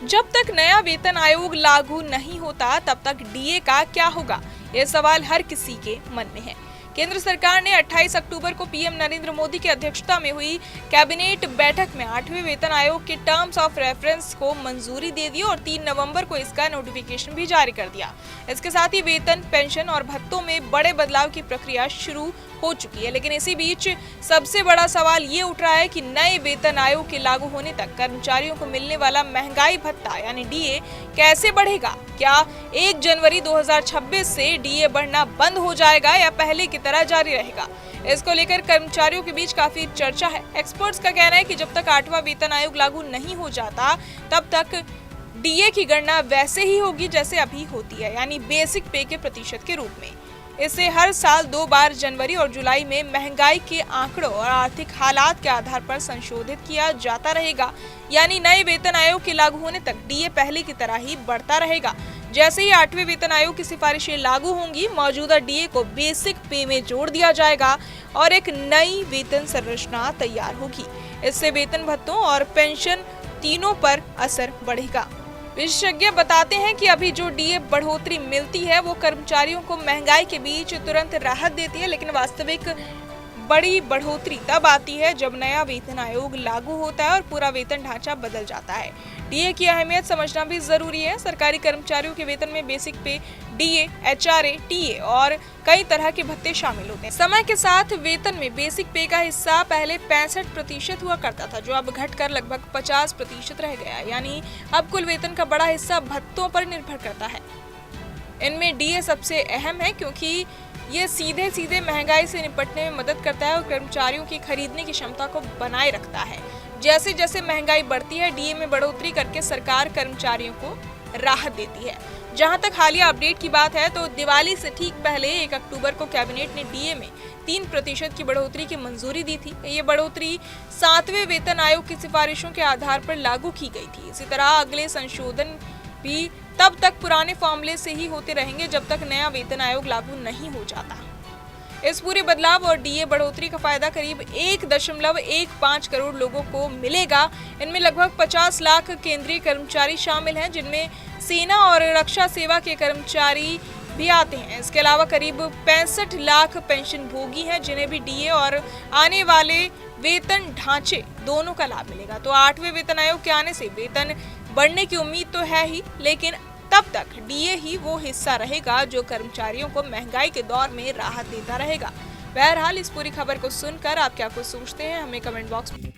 जब तक नया वेतन आयोग लागू नहीं होता तब तक डीए का क्या होगा, ये सवाल हर किसी के मन में है। केंद्र सरकार ने 28 अक्टूबर को पीएम नरेंद्र मोदी की अध्यक्षता में हुई कैबिनेट बैठक में 8वें वेतन आयोग के टर्म्स ऑफ रेफरेंस को मंजूरी दे दी और 3 नवंबर को इसका नोटिफिकेशन भी जारी कर दिया। इसके साथ ही वेतन, पेंशन और भत्तों में बड़े बदलाव की प्रक्रिया शुरू हो चुकी है। लेकिन इसी बीच सबसे बड़ा सवाल ये उठ रहा है कि नए वेतन आयोग के लागू होने तक कर्मचारियों को मिलने वाला महंगाई भत्ता यानी डीए कैसे बढ़ेगा। क्या 1 जनवरी 2026 से डीए बढ़ना बंद हो जाएगा या पहले की तरह जारी रहेगा। इसको लेकर कर्मचारियों के बीच काफी चर्चा है। एक्सपर्ट्स का कहना है कि जब तक 8वां वेतन आयोग लागू नहीं हो जाता तब तक डीए की गणना वैसे ही होगी जैसे अभी होती है, यानी बेसिक पे के प्रतिशत के रूप में। इसे हर साल 2 बार जनवरी और जुलाई में महंगाई के आंकड़ों और आर्थिक हालात के आधार पर संशोधित किया जाता रहेगा, यानी नए वेतन आयोग के लागू होने तक डीए पहले की तरह ही बढ़ता रहेगा। जैसे ही 8वें वेतन आयोग की सिफारिशें लागू होंगी, मौजूदा डीए को बेसिक पे में जोड़ दिया जाएगा और एक नई वेतन संरचना तैयार होगी। इससे वेतन, भत्तों और पेंशन तीनों पर असर बढ़ेगा। विशेषज्ञ बताते हैं कि अभी जो डीए बढ़ोतरी मिलती है वो कर्मचारियों को महंगाई के बीच तुरंत राहत देती है, लेकिन वास्तविक बड़ी बढ़ोतरी तब आती है जब नया वेतन आयोग लागू होता है और पूरा वेतन ढांचा बदल जाता है। डीए की अहमियत समझना भी जरूरी है। सरकारी कर्मचारियों के वेतन में बेसिक पे, डीए, एचआरए, टीए और कई तरह के भत्ते शामिल होते हैं। समय के साथ वेतन में बेसिक पे का हिस्सा पहले 65% हुआ करता था, जो अब घटकर लगभग 50% रह गया, यानी अब कुल वेतन का बड़ा हिस्सा भत्तों पर निर्भर करता है। इनमें डीए सबसे अहम है क्योंकि ये सीधे सीधे महंगाई से निपटने में मदद करता है और कर्मचारियों की खरीदने की क्षमता को बनाए रखता है। जैसे जैसे महंगाई बढ़ती है, डीए में बढ़ोतरी करके सरकार कर्मचारियों को राहत देती है। जहां तक हालिया अपडेट की बात है तो दिवाली से ठीक पहले 1 अक्टूबर को कैबिनेट ने डीए में 3% की बढ़ोतरी की मंजूरी दी थी। ये बढ़ोतरी 7वें वेतन आयोग की सिफारिशों के आधार पर लागू की गई थी। इसी तरह अगले संशोधन भी तब तक पुराने फॉर्मूले से ही होते रहेंगे जब तक नया वेतन आयोग लागू नहीं हो जाता। इस पूरे बदलाव और डीए बढ़ोतरी का फायदा करीब 1.15 करोड़ लोगों को मिलेगा। इनमें लगभग 50 लाख केंद्रीय कर्मचारी शामिल हैं, जिनमें सेना और रक्षा सेवा के कर्मचारी भी आते हैं। इसके अलावा करीब 65 लाख पेंशन भोगी हैं, जिन्हें भी डीए और आने वाले वेतन ढांचे दोनों का लाभ मिलेगा। तो 8वें वेतन आयोग के आने से वेतन बढ़ने की उम्मीद तो है ही, लेकिन तब तक डीए ही वो हिस्सा रहेगा जो कर्मचारियों को महंगाई के दौर में राहत देता रहेगा। बहरहाल इस पूरी खबर को सुनकर आप क्या कुछ सोचते हैं, हमें कमेंट बॉक्स में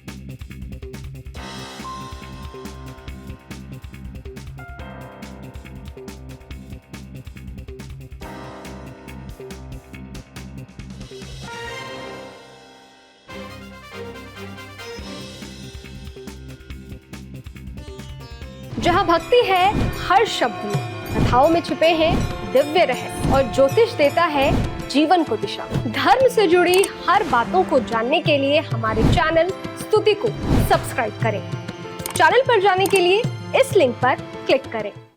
जहाँ भक्ति है हर शब्द में, कथाओं में छुपे हैं दिव्य रहस्य और ज्योतिष देता है जीवन को दिशा। धर्म से जुड़ी हर बातों को जानने के लिए हमारे चैनल स्तुति को सब्सक्राइब करें। चैनल पर जाने के लिए इस लिंक पर क्लिक करें।